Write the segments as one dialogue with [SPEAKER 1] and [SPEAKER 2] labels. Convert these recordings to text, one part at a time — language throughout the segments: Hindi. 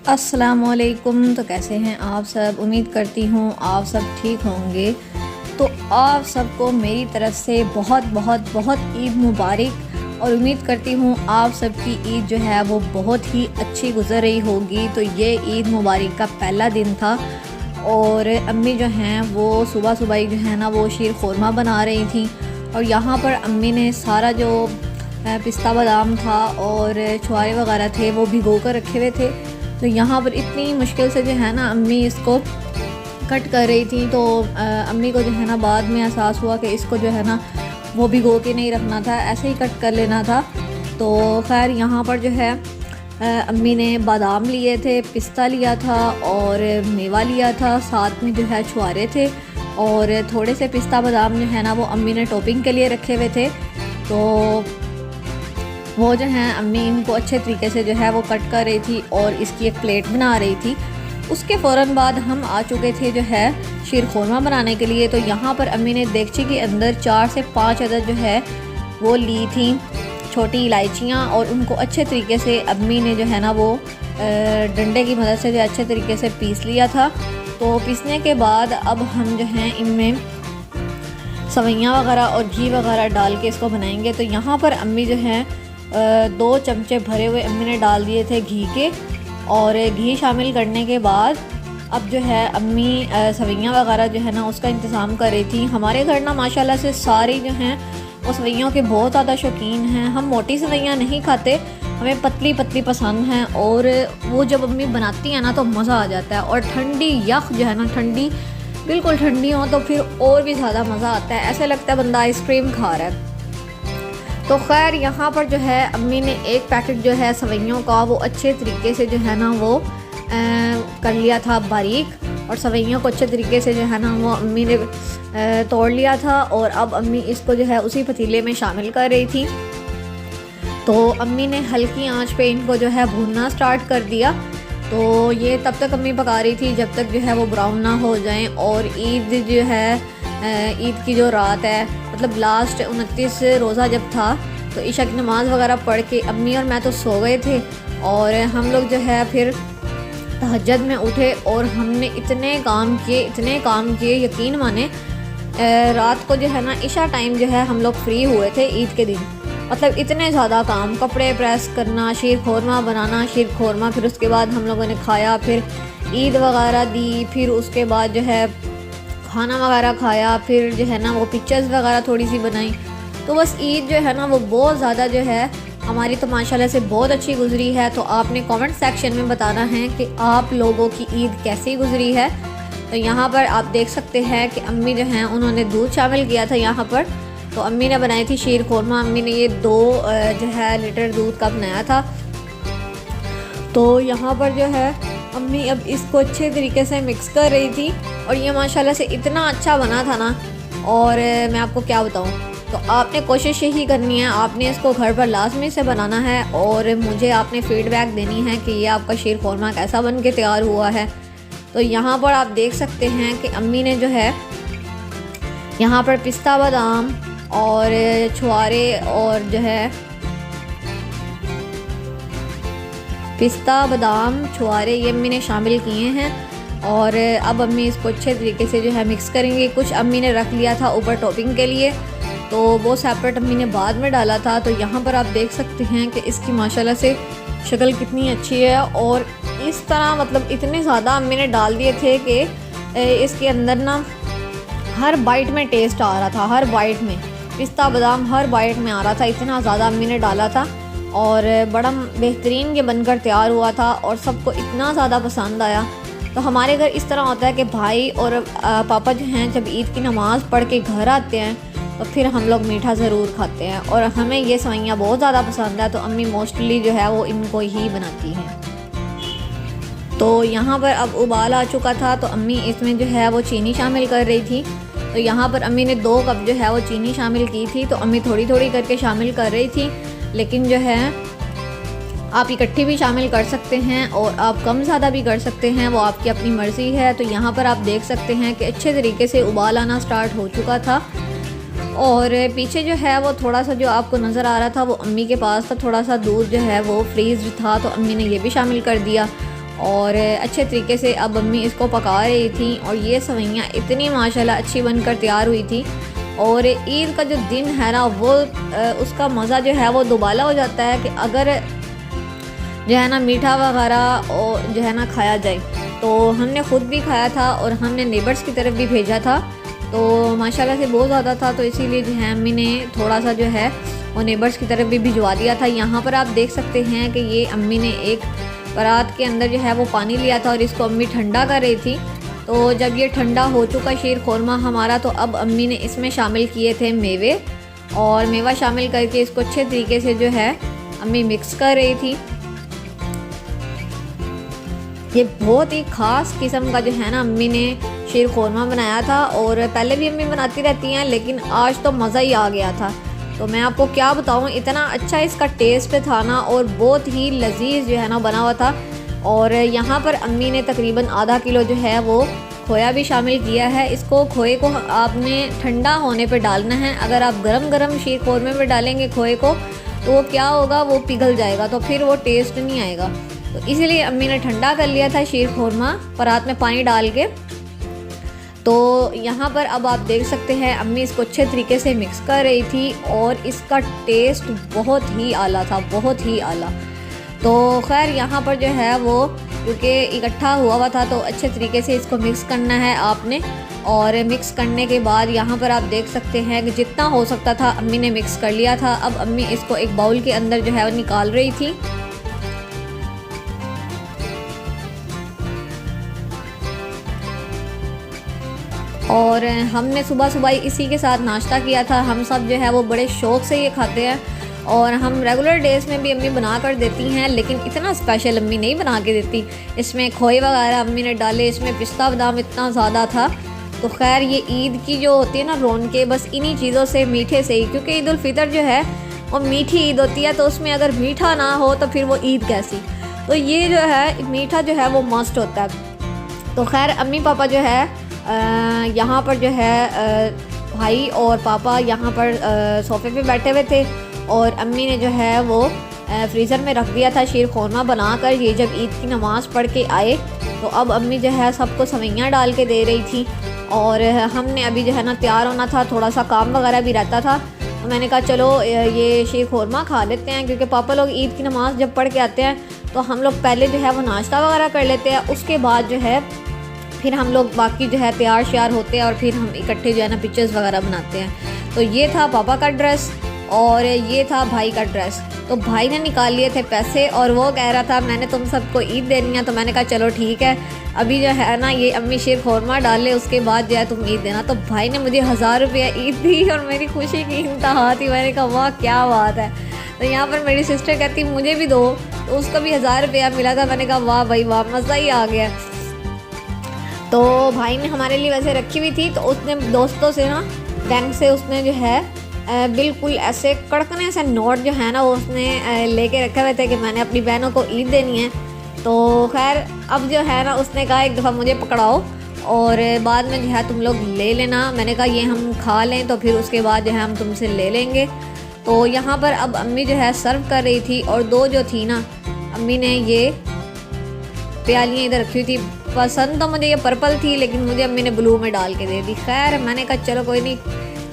[SPEAKER 1] अस्सलामुअलैकुम। तो कैसे हैं आप सब? उम्मीद करती हूँ आप सब ठीक होंगे। तो आप सबको मेरी तरफ़ से बहुत बहुत बहुत ईद मुबारक और उम्मीद करती हूँ आप सबकी ईद जो है वो बहुत ही अच्छी गुज़र रही होगी। तो ये ईद मुबारक का पहला दिन था और अम्मी जो हैं वो सुबह सुबह ही जो है ना वो शीर खुरमा बना रही थी और यहाँ पर अम्मी ने सारा जो पिस्ता बादाम था और छुआरे वगैरह थे वो भिगो कर रखे हुए थे। तो यहाँ पर इतनी मुश्किल से जो है ना अम्मी इसको कट कर रही थी। तो अम्मी को जो है ना बाद में एहसास हुआ कि इसको जो है ना वो भिगो के नहीं रखना था, ऐसे ही कट कर लेना था। तो खैर यहाँ पर जो है अम्मी ने बादाम लिए थे, पिस्ता लिया था और मेवा लिया था, साथ में जो है छुआरे थे और थोड़े से पिस्ता बादाम जो है ना वो अम्मी ने टॉपिंग के लिए रखे हुए थे। तो वो जो है अम्मी इनको अच्छे तरीके से जो है वो कट कर रही थी और इसकी एक प्लेट बना रही थी। उसके फ़ौरन बाद हम आ चुके थे जो है शीर खुरमा बनाने के लिए। तो यहाँ पर अम्मी ने देगची के अंदर 4 से 5 अदद जो है वो ली थी छोटी इलायचियाँ और उनको अच्छे तरीके से अम्मी ने जो है ना वो डंडे की मदद से जो अच्छे तरीके से पीस लिया था। तो पीसने के बाद अब हम जो हैं इनमें सवैयाँ वगैरह और घी वगैरह डाल के इसको बनाएंगे। तो यहाँ पर अम्मी जो है 2 चमचे भरे हुए अम्मी ने डाल दिए थे घी के और घी शामिल करने के बाद अब जो है अम्मी सवैयाँ वगैरह जो है ना उसका इंतज़ाम कर रही थी। हमारे घर ना माशाल्लाह से सारी जो हैं वो सवैयों के बहुत ज़्यादा शौकीन हैं। हम मोटी सवैयाँ नहीं खाते, हमें पतली पतली पसंद हैं और वो जब अम्मी बनाती हैं ना तो मज़ा आ जाता है। और ठंडी यख जो है ना ठंडी बिल्कुल ठंडी हो तो फिर और भी ज़्यादा मज़ा आता है, ऐसे लगता है बंदा आइसक्रीम खा रहा है। तो खैर यहाँ पर जो है अम्मी ने एक पैकेट जो है सवैयों का वो अच्छे तरीके से जो है ना वो कर लिया था बारीक और सवैयों को अच्छे तरीके से जो है ना वो अम्मी ने तोड़ लिया था और अब अम्मी इसको जो है उसी पतीले में शामिल कर रही थी। तो अम्मी ने हल्की आंच पे इनको जो है भूनना स्टार्ट कर दिया। तो ये तब तक अम्मी पका रही थी जब तक जो है वो ब्राउन ना हो जाएं। और ईद जो है ईद की जो रात है मतलब लास्ट 29 रोज़ा जब था तो ईशा की नमाज़ वगैरह पढ़ के अम्मी और मैं तो सो गए थे और हम लोग जो है फिर तहज्जुद में उठे और हमने इतने काम किए यकीन माने रात को जो है ना ईशा टाइम जो है हम लोग फ्री हुए थे ईद के दिन। मतलब इतने ज़्यादा काम, कपड़े प्रेस करना, शीर खुरमा बनाना, शीर खुरमा फिर उसके बाद हम लोगों ने खाया, फिर ईद वगैरह दी, फिर उसके बाद जो है खाना वगैरह खाया, फिर जो है ना वो पिक्चर्स वगैरह थोड़ी सी बनाई। तो बस ईद जो है ना वो बहुत ज़्यादा जो है हमारी तो माशाल्लाह से बहुत अच्छी गुजरी है। तो आपने कमेंट सेक्शन में बताना है कि आप लोगों की ईद कैसी गुजरी है। तो यहाँ पर आप देख सकते हैं कि अम्मी जो हैं उन्होंने दूध शामिल किया था यहाँ पर। तो अम्मी ने बनाई थी शीर खुरमा, अम्मी ने ये 2 जो है लीटर दूध का बनाया था। तो यहाँ पर जो है अम्मी अब इसको अच्छे तरीके से मिक्स कर रही थी और ये माशाल्लाह से इतना अच्छा बना था ना और मैं आपको क्या बताऊँ। तो आपने कोशिश यही करनी है, आपने इसको घर पर लाजमी से बनाना है और मुझे आपने फीडबैक देनी है कि ये आपका शीर खुरमा कैसा बन के तैयार हुआ है। तो यहाँ पर आप देख सकते हैं कि अम्मी ने जो है यहाँ पर पिस्ता बादाम और छुआरे और जो है पिस्ता बादाम छुआरे ये अम्मी ने शामिल किए हैं और अब अम्मी इसको अच्छे तरीके से जो है मिक्स करेंगे। कुछ अम्मी ने रख लिया था ऊपर टॉपिंग के लिए तो वो सेपरेट अम्मी ने बाद में डाला था। तो यहाँ पर आप देख सकते हैं कि इसकी माशाल्लाह से शक्ल कितनी अच्छी है और इस तरह मतलब इतने ज़्यादा अम्मी ने डाल दिए थे कि इसके अंदर ना हर बाइट में टेस्ट आ रहा था, हर बाइट में पिस्ता बादाम हर बाइट में आ रहा था, इतना ज़्यादा अम्मी ने डाला था और बड़ा बेहतरीन ये बनकर तैयार हुआ था और सबको इतना ज़्यादा पसंद आया। तो हमारे घर इस तरह होता है कि भाई और पापा जो हैं जब ईद की नमाज़ पढ़ के घर आते हैं तो फिर हम लोग मीठा ज़रूर खाते हैं और हमें ये सवैयाँ बहुत ज़्यादा पसंद है। तो अम्मी मोस्टली जो है वो इनको ही बनाती हैं। तो यहाँ पर अब उबाल आ चुका था तो अम्मी इसमें जो है वो चीनी शामिल कर रही थी। तो यहाँ पर अम्मी ने 2 कप जो है वो चीनी शामिल की थी। तो अम्मी थोड़ी थोड़ी करके शामिल कर रही थी, लेकिन जो है आप इकट्ठी भी शामिल कर सकते हैं और आप कम ज़्यादा भी कर सकते हैं, वो आपकी अपनी मर्ज़ी है। तो यहाँ पर आप देख सकते हैं कि अच्छे तरीके से उबाल आना स्टार्ट हो चुका था और पीछे जो है वो थोड़ा सा जो आपको नज़र आ रहा था वो अम्मी के पास था, थोड़ा सा दूध जो है वो फ्रीज़ था तो अम्मी ने ये भी शामिल कर दिया। और अच्छे तरीके से अब अम्मी इसको पका रही थी। और ये सवैयाँ इतनी माशाल्लाह अच्छी बनकर तैयार हुई थी। और ईद का जो दिन है ना वो उसका मज़ा जो है वो दुबाला हो जाता है कि अगर जो है ना मीठा वगैरह और जो है ना खाया जाए। तो हमने ख़ुद भी खाया था और हमने नेबर्स की तरफ भी भेजा था, तो माशाल्लाह से बहुत ज़्यादा था, तो इसीलिए जो है अम्मी ने थोड़ा सा जो है वो नेबर्स की तरफ भी भिजवा दिया था। यहाँ पर आप देख सकते हैं कि ये अम्मी ने एक परात के अंदर जो है वो पानी लिया था और इसको अम्मी ठंडा कर रही थी। तो जब ये ठंडा हो चुका शीर खोरमा हमारा, तो अब अम्मी ने इसमें शामिल किए थे मेवे, और मेवा शामिल करके इसको अच्छे तरीके से जो है अम्मी मिक्स कर रही थी। ये बहुत ही ख़ास किस्म का जो है ना अम्मी ने शीर खोरमा बनाया था, और पहले भी अम्मी बनाती रहती हैं, लेकिन आज तो मज़ा ही आ गया था। तो मैं आपको क्या बताऊँ, इतना अच्छा इसका टेस्ट था ना, और बहुत ही लजीज जो है ना बना हुआ था। और यहाँ पर अम्मी ने तकरीबन आधा किलो जो है वो खोया भी शामिल किया है। इसको खोए को आपने ठंडा होने पे डालना है। अगर आप गरम गरम शीर खोरमे में डालेंगे खोए को, तो वो क्या होगा, वो पिघल जाएगा, तो फिर वो टेस्ट नहीं आएगा। तो इसीलिए अम्मी ने ठंडा कर लिया था शीर खोरमा परात में पानी डाल के। तो यहाँ पर अब आप देख सकते हैं अम्मी इसको अच्छे तरीके से मिक्स कर रही थी, और इसका टेस्ट बहुत ही आला था, बहुत ही आला। तो खैर यहाँ पर जो है वो क्योंकि इकट्ठा हुआ था, तो अच्छे तरीके से इसको मिक्स करना है आपने। और मिक्स करने के बाद यहाँ पर आप देख सकते हैं कि जितना हो सकता था अम्मी ने मिक्स कर लिया था। अब अम्मी इसको एक बाउल के अंदर जो है वो निकाल रही थी। और हमने सुबह सुबह इसी के साथ नाश्ता किया था। हम सब जो है वो बड़े शौक़ से ये खाते हैं, और हम रेगुलर डेज़ में भी अम्मी बना कर देती हैं, लेकिन इतना स्पेशल अम्मी नहीं बना के देती। इसमें खोए वगैरह अम्मी ने डाले, इसमें पिस्ता बादाम इतना ज़्यादा था। तो खैर ये ईद की जो होती है ना रौनकें, बस इन्हीं चीज़ों से, मीठे से ही, क्योंकि ईद उल फितर जो है वो मीठी ईद होती है, तो उसमें अगर मीठा ना हो तो फिर वो ईद कैसी। तो ये जो है मीठा जो है वो मस्ट होता है। तो खैर अम्मी पापा जो है यहाँ पर जो है भाई और पापा यहाँ पर सोफ़े पे बैठे हुए थे, और अम्मी ने जो है वो फ्रीज़र में रख दिया था शीर खोरमा बनाकर। ये जब ईद की नमाज़ पढ़ के आए, तो अब अम्मी जो है सबको सवैयाँ डाल के दे रही थी। और हमने अभी जो है ना तैयार होना था, थोड़ा सा काम वगैरह भी रहता था, तो मैंने कहा चलो ये शीर खोरमा खा लेते हैं, क्योंकि पापा लोग ईद की नमाज़ जब पढ़ के आते हैं तो हम लोग पहले जो है वो नाश्ता वगैरह कर लेते हैं, उसके बाद जो है फिर हम लोग बाकी जो है तैयार श्यार होते हैं, और फिर हम इकट्ठे जो है ना पिक्चर्स वगैरह बनाते हैं। तो ये था पापा का ड्रेस और ये था भाई का ड्रेस। तो भाई ने निकाल लिए थे पैसे, और वो कह रहा था मैंने तुम सबको ईद देनी है। तो मैंने कहा चलो ठीक है, अभी जो है ना ये अम्मी शीर खोरमा डाले, उसके बाद जो है तुम ईद देना। तो भाई ने मुझे 1000 रुपया ईद दी, और मेरी खुशी की इंतहा थी। मैंने कहा वाह क्या बात है। तो यहाँ पर मेरी सिस्टर कहती मुझे भी दो, तो उसको भी 1000 रुपया मिला था। मैंने कहा वाह भाई वाह, मज़ा ही आ गया। तो भाई ने हमारे लिए वैसे रखी हुई थी, तो उसने दोस्तों से ना बैंक से उसने जो है बिल्कुल ऐसे कड़कने से नोट जो है ना वो उसने लेके रखे हुए थे कि मैंने अपनी बहनों को ईद देनी है। तो खैर अब जो है ना उसने कहा एक दफ़ा मुझे पकड़ाओ, और बाद में जो है तुम लोग ले लेना। मैंने कहा ये हम खा लें, तो फिर उसके बाद जो है हम तुमसे ले लेंगे। तो यहाँ पर अब अम्मी जो है सर्व कर रही थी, और दो जो थी ना अम्मी ने ये प्यालियाँ इधर रखी हुई थी। पसंद तो मुझे ये पर्पल थी, लेकिन मुझे अम्मी ने ब्लू में डाल के दे दी। खैर मैंने कहा चलो कोई नहीं,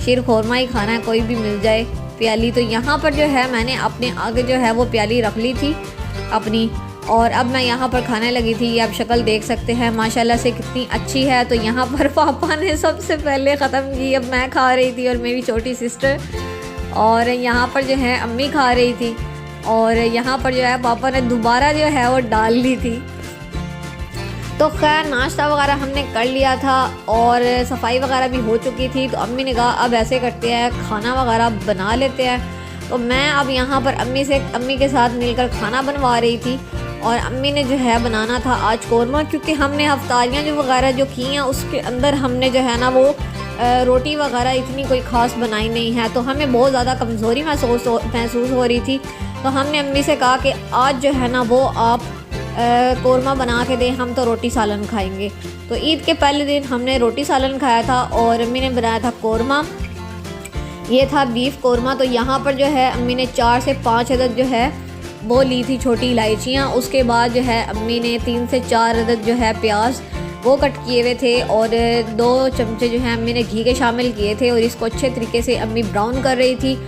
[SPEAKER 1] शीर खोरमा ही खाना है, कोई भी मिल जाए प्याली। तो यहाँ पर जो है मैंने अपने आगे जो है वो प्याली रख ली थी अपनी, और अब मैं यहाँ पर खाने लगी थी। ये आप शक्ल देख सकते हैं माशाल्लाह से कितनी अच्छी है। तो यहाँ पर पापा ने सबसे पहले ख़त्म की, अब मैं खा रही थी और मेरी छोटी सिस्टर, और यहाँ पर जो है अम्मी खा रही थी, और यहाँ पर जो है पापा ने दोबारा जो है वो डाल ली थी। तो खैर नाश्ता वगैरह हमने कर लिया था, और सफाई वगैरह भी हो चुकी थी। तो अम्मी ने कहा अब ऐसे करते हैं, खाना वगैरह बना लेते हैं। तो मैं अब यहाँ पर अम्मी के साथ मिलकर खाना बनवा रही थी, और अम्मी ने जो है बनाना था आज कौरमा, क्योंकि हमने हफ्तारियाँ जो वगैरह जो की हैं उसके अंदर हमने जो है ना वो रोटी वगैरह इतनी कोई ख़ास बनाई नहीं है। तो हमें बहुत ज़्यादा कमज़ोरी महसूस हो रही थी। तो हमने अम्मी से कहा कि आज जो है ना वो आप कौरमा बना के दें, हम तो रोटी सालन खाएंगे। तो ईद के पहले दिन हमने रोटी सालन खाया था, और अम्मी ने बनाया था कौरमा। ये था बीफ कौरमा। तो यहाँ पर जो है अम्मी ने 4 से 5 अदद जो है वो ली थी छोटी इलायचियाँ। उसके बाद जो है अम्मी ने 3 से 4 अदद जो है प्याज वो कट किए हुए थे और 2 चमचे जो है अम्मी ने घी के शामिल किए थे और इसको अच्छे तरीके से अम्मी ब्राउन कर रही थी।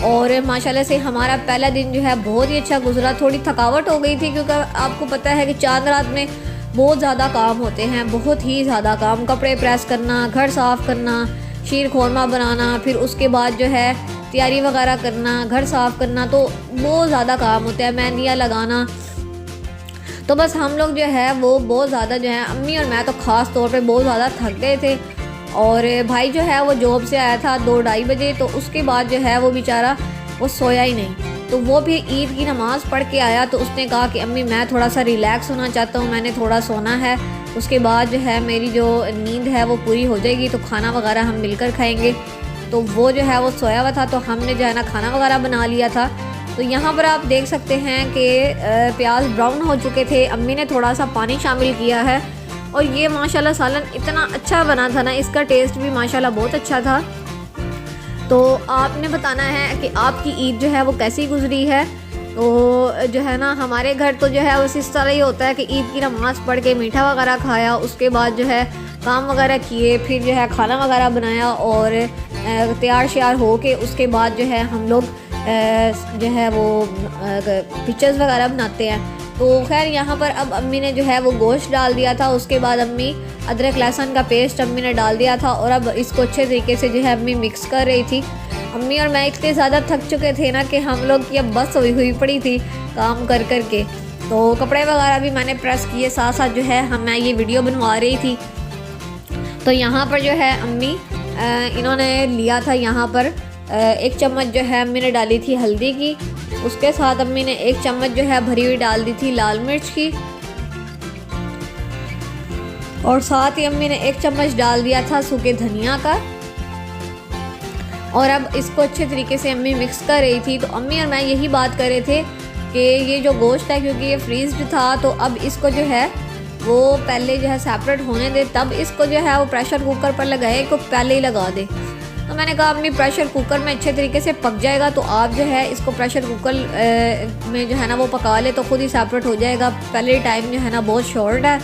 [SPEAKER 1] और माशाल्लाह से हमारा पहला दिन जो है बहुत ही अच्छा गुजरा। थोड़ी थकावट हो गई थी क्योंकि आपको पता है कि चांद रात में बहुत ज़्यादा काम होते हैं, बहुत ही ज़्यादा काम, कपड़े प्रेस करना, घर साफ़ करना, शीर खोरमा बनाना, फिर उसके बाद जो है तैयारी वगैरह करना, घर साफ़ करना, तो बहुत ज़्यादा काम होता है, मेहंदियाँ लगाना। तो बस हम लोग जो है वो बहुत ज़्यादा जो है अम्मी और मैं तो ख़ास तौर पे बहुत ज़्यादा थक गए थे। और भाई जो है वो जॉब से आया था 2-2:30 बजे, तो उसके बाद जो है वो बेचारा वो सोया ही नहीं। तो वो भी ईद की नमाज़ पढ़ के आया तो उसने कहा कि अम्मी मैं थोड़ा सा रिलैक्स होना चाहता हूँ, मैंने थोड़ा सोना है, उसके बाद जो है मेरी जो नींद है वो पूरी हो जाएगी तो खाना वगैरह हम मिलकर खाएँगे। तो वो जो है वो सोया हुआ था तो हमने जो है ना खाना वगैरह बना लिया था। तो यहाँ पर आप देख सकते हैं कि प्याज ब्राउन हो चुके थे, अम्मी ने थोड़ा सा पानी शामिल किया है और ये माशाल्लाह सालन इतना अच्छा बना था ना, इसका टेस्ट भी माशाल्लाह बहुत अच्छा था। तो आपने बताना है कि आपकी ईद जो है वो कैसी गुजरी है। तो जो है ना हमारे घर तो जो है उस इस तरह ही होता है कि ईद की नमाज़ पढ़ के मीठा वगैरह खाया, उसके बाद जो है काम वगैरह किए, फिर जो है खाना वगैरह बनाया और तैयार श्यार हो के उसके बाद जो है हम लोग जो है वो पिक्चर्स वगैरह बनाते हैं। तो खैर यहाँ पर अब अम्मी ने जो है वो गोश्त डाल दिया था, उसके बाद अम्मी अदरक लहसुन का पेस्ट अम्मी ने डाल दिया था और अब इसको अच्छे तरीके से जो है अम्मी मिक्स कर रही थी। अम्मी और मैं इतने ज़्यादा थक चुके थे ना कि हम लोग की अब बस हुई पड़ी थी काम कर कर के। तो कपड़े वगैरह भी मैंने प्रेस किए, साथ साथ जो है मैं ये वीडियो बनवा रही थी। तो यहाँ पर जो है अम्मी इन्होंने लिया था यहाँ पर 1 चम्मच जो है अम्मी ने डाली थी हल्दी की, उसके साथ अम्मी ने 1 चम्मच जो है भरी हुई डाल दी थी लाल मिर्च की और साथ ही अम्मी ने 1 चम्मच डाल दिया था सूखे धनिया का। और अब इसको अच्छे तरीके से अम्मी मिक्स कर रही थी। तो अम्मी और मैं यही बात कर रहे थे कि ये जो गोश्त है क्योंकि ये फ्रीज्ड था तो अब इसको जो है वो पहले जो है सेपरेट होने दे, तब इसको जो है वो प्रेशर कुकर पर लगाए को पहले ही लगा दे। तो मैंने कहा अम्मी प्रेशर कुकर में अच्छे तरीके से पक जाएगा तो आप जो है इसको प्रेशर कुकर में जो है ना वो पका ले तो खुद ही सेपरेट हो जाएगा, पहले टाइम जो है ना बहुत शॉर्ट है।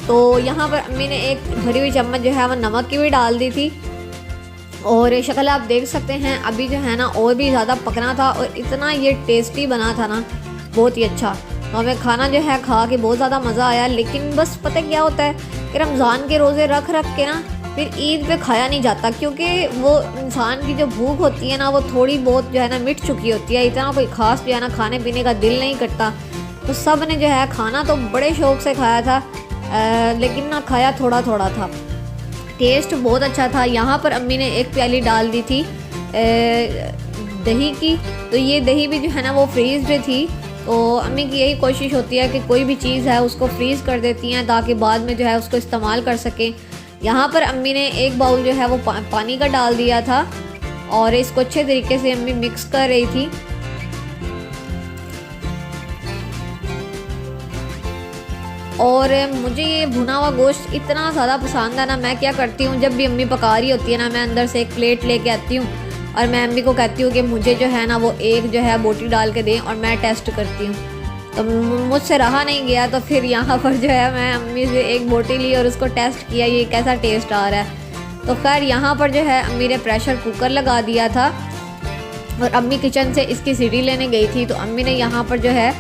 [SPEAKER 1] तो यहाँ पर अम्मी ने 1 भरी हुई चम्मच जो है वो नमक की भी डाल दी थी और शक्ल आप देख सकते हैं अभी जो है ना और भी ज़्यादा पकना था और इतना ये टेस्टी बना था ना, बहुत ही अच्छा। तो हमें खाना जो है खा के बहुत ज़्यादा मज़ा आया। लेकिन बस पता क्या होता है कि रमज़ान के रोज़े रख के ना फिर ईद पे खाया नहीं जाता क्योंकि वो इंसान की जो भूख होती है ना वो थोड़ी बहुत जो है ना मिट चुकी होती है, इतना कोई ख़ास जो है ना खाने पीने का दिल नहीं करता। तो सब ने जो है खाना तो बड़े शौक़ से खाया था लेकिन ना खाया थोड़ा थोड़ा था, टेस्ट बहुत अच्छा था। यहाँ पर अम्मी ने 1 प्याली डाल दी थी दही की, तो ये दही भी जो है ना वो फ्रीज़ड थी। तो अम्मी की यही कोशिश होती है कि कोई भी चीज़ है उसको फ्रीज़ कर देती हैं ताकि बाद में जो है उसको इस्तेमाल कर सकें। यहाँ पर अम्मी ने 1 बाउल जो है वो पानी का डाल दिया था और इसको अच्छे तरीके से अम्मी मिक्स कर रही थी। और मुझे ये भुना हुआ गोश्त इतना ज़्यादा पसंद है ना, मैं क्या करती हूँ जब भी अम्मी पका रही होती है ना, मैं अंदर से 1 प्लेट लेके आती हूँ और मैं अम्मी को कहती हूँ कि मुझे जो है ना वो 1 जो है बोटी डाल के दें और मैं टेस्ट करती हूँ। तो मुझसे रहा नहीं गया तो फिर यहाँ पर जो है मैं अम्मी से 1 बोटी ली और उसको टेस्ट किया ये कैसा टेस्ट आ रहा है। तो खैर यहाँ पर जो है अम्मी ने प्रेशर कुकर लगा दिया था और अम्मी किचन से इसकी सीटी लेने गई थी। तो अम्मी ने यहाँ पर जो है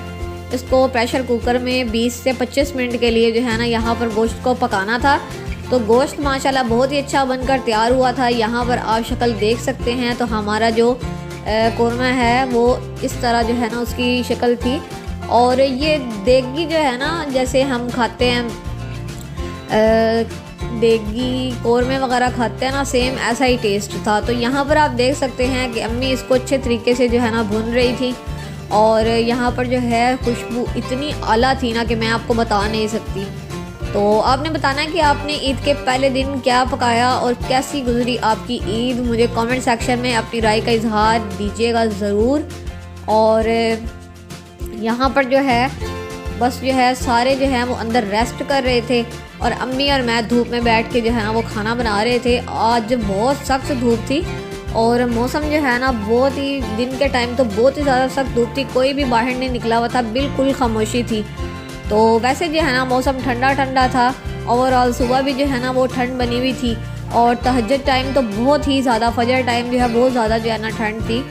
[SPEAKER 1] इसको प्रेशर कुकर में 20 से 25 मिनट के लिए जो है ना यहाँ पर गोश्त को पकाना था। तो गोश्त माशाल्लाह बहुत ही अच्छा बनकर तैयार हुआ था। यहाँ पर आप शक्ल देख सकते हैं। तो हमारा जो कोरमा है वो इस तरह जो है ना उसकी शक्ल थी और ये देगी जो है ना जैसे हम खाते हैं देगी कोरमे वगैरह खाते हैं ना, सेम ऐसा ही टेस्ट था। तो यहाँ पर आप देख सकते हैं कि अम्मी इसको अच्छे तरीके से जो है ना भून रही थी और यहाँ पर जो है खुशबू इतनी आला थी ना कि मैं आपको बता नहीं सकती। तो आपने बताना है कि आपने ईद के पहले दिन क्या पकाया और कैसी गुजरी आपकी ईद। मुझे कमेंट सेक्शन में अपनी राय का इजहार दीजिएगा ज़रूर। और यहाँ पर जो है बस जो है सारे जो है वो अंदर रेस्ट कर रहे थे और अम्मी और मैं धूप में बैठ के जो है ना वो खाना बना रहे थे। आज बहुत सख्त धूप थी और मौसम जो है ना बहुत ही, दिन के टाइम तो बहुत ही ज़्यादा सख्त धूप थी, कोई भी बाहर नहीं निकला हुआ था, बिल्कुल खामोशी थी। तो वैसे जो है ना मौसम ठंडा ठंडा था। ओवरऑल सुबह भी जो है ना वो ठंड बनी हुई थी, और तहज्जुद टाइम तो बहुत ही ज़्यादा, फजर टाइम जो है बहुत ज़्यादा जो है ना ठंड थी।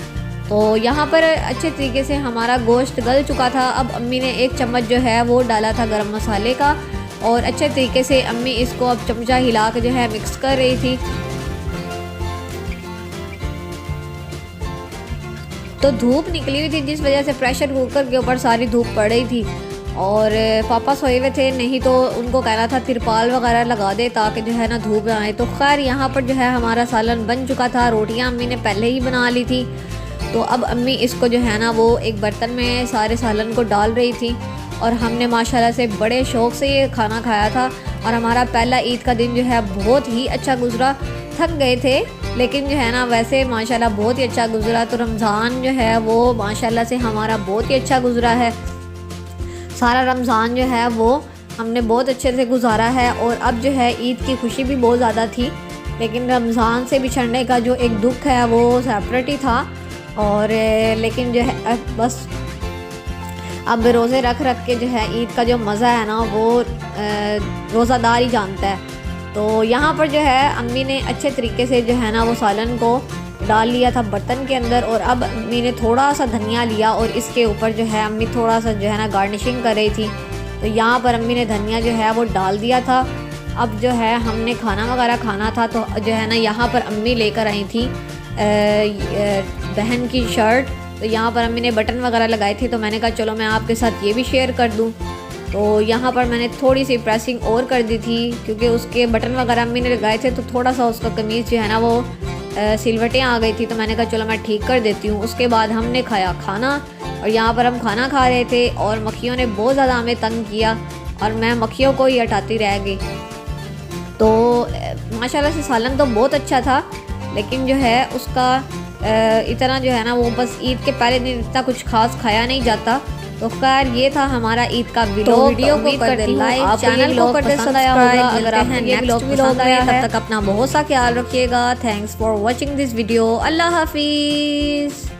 [SPEAKER 1] तो यहाँ पर अच्छे तरीके से हमारा गोश्त गल चुका था। अब अम्मी ने 1 चम्मच जो है वो डाला था गरम मसाले का, और अच्छे तरीके से अम्मी इसको अब चमचा हिला के जो है मिक्स कर रही थी। तो धूप निकली हुई थी, जिस वजह से प्रेशर कुकर के ऊपर सारी धूप पड़ रही थी, और पापा सोए हुए थे, नहीं तो उनको कहना था तिरपाल वगैरह लगा दे ताकि जो है ना धूप ना आए। तो खैर यहाँ पर जो है हमारा सालन बन चुका था, रोटियाँ अम्मी ने पहले ही बना ली थी। तो अब अम्मी इसको जो है ना वो एक बर्तन में सारे सालन को डाल रही थी, और हमने माशाल्लाह से बड़े शौक़ से ये खाना खाया था। और हमारा पहला ईद का दिन जो है बहुत ही अच्छा गुजरा। थक गए थे लेकिन जो है ना वैसे माशाल्लाह बहुत ही अच्छा गुजरा। तो रमज़ान जो है वो माशाल्लाह से हमारा बहुत ही अच्छा गुजरा है। सारा रमज़ान जो है वो हमने बहुत अच्छे से गुजारा है। और अब जो है ईद की खुशी भी बहुत ज़्यादा थी, लेकिन रमज़ान से बिछड़ने का जो एक दुख है वो सेपरेट ही था। और लेकिन जो है बस अब रोज़े रख के जो है ईद का जो मज़ा है ना वो रोज़ादार ही जानता है। तो यहाँ पर जो है अम्मी ने अच्छे तरीके से जो है ना वो सालन को डाल लिया था बर्तन के अंदर, और अब अम्मी ने थोड़ा सा धनिया लिया और इसके ऊपर जो है अम्मी थोड़ा सा जो है ना गार्निशिंग कर रही थी। तो यहाँ पर अम्मी ने धनिया जो है वो डाल दिया था। अब जो है हमने खाना वगैरह खाना था, तो जो है ना यहाँ पर अम्मी लेकर आई थी बहन की शर्ट। तो यहाँ पर अम्मी ने बटन वगैरह लगाए थे, तो मैंने कहा चलो मैं आपके साथ ये भी शेयर कर दूँ। तो यहाँ पर मैंने थोड़ी सी प्रेसिंग और कर दी थी, क्योंकि उसके बटन वगैरह अम्मी ने लगाए थे, तो थोड़ा सा उसका कमीज़ जो है ना वो सिलवटें आ गई थी। तो मैंने कहा चलो मैं ठीक कर देती हूँ। उसके बाद हमने खाया खाना, और यहाँ पर हम खाना खा रहे थे, और मक्खियों ने बहुत ज़्यादा हमें तंग किया, और मैं मक्खियों को ही हटाती रह गई। तो माशाल्लाह से सालन तो बहुत अच्छा था, लेकिन जो है उसका इतना जो है ना वो बस ईद के पहले दिन इतना कुछ खास खाया नहीं जाता। तो खैर ये था हमारा ईद का वीडियो।
[SPEAKER 2] तो
[SPEAKER 1] वीडियो को कर दे लाइक, चैनल को कर दे सब्सक्राइब। अगर आपको ये वीडियो पसंद आया है तब तक अपना बहुत सा ख्याल रखिएगा। Thanks for watching this video. अल्लाह हाफिज़।